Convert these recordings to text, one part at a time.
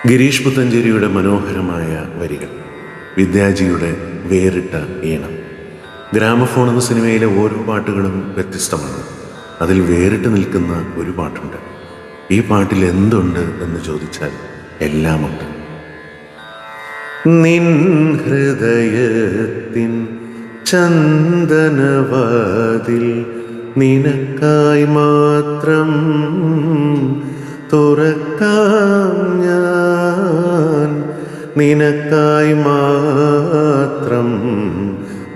ഗിരീഷ് പുത്തഞ്ചേരിയുടെ മനോഹരമായ വരികൾ, വിദ്യാജിയുടെ വേറിട്ട ഈണം. ഗ്രാമഫോൺ എന്ന സിനിമയിലെ ഓരോ പാട്ടുകളും വ്യത്യസ്തമാണ്. അതിൽ വേറിട്ട് നിൽക്കുന്ന ഒരു പാട്ടുണ്ട്. ഈ പാട്ടിൽ എന്തുണ്ട് എന്ന് ചോദിച്ചാൽ എല്ലാമുണ്ട്. നിൻ ഹൃദയത്തിൻ ചന്ദനവാതിൽ നിനക്കായി മാത്രം തുറക്കാം ഞാൻ, നിനക്കായി മാത്രം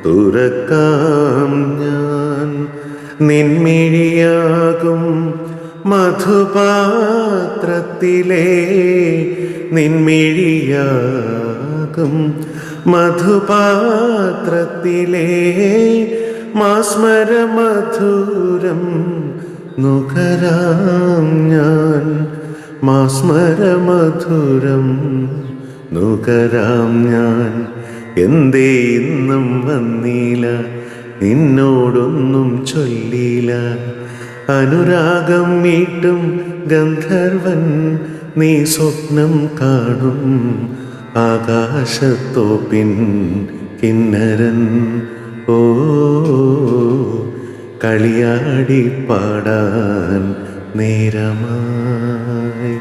തുറക്കാം ഞാൻ. നിൻമിഴിയാകും മധുപാത്രത്തിലെ, നിൻമിഴിയാകും മധുപാത്രത്തിലെ മാസ്മരമധുരം നുകരാം ഞാൻ, മാസ്മരമധുരം നുകരാം ഞാൻ. എന്തേ ഇന്നും വന്നില്ല, നിന്നോടൊന്നും ചൊല്ലില്ല. അനുരാഗം മീട്ടും ഗന്ധർവൻ നീ സ്വപ്നം കാണും ആകാശത്തോപ്പിൻ കിന്നരൻ. ഓ കളിയാടി പാടാൻ നേരമായി.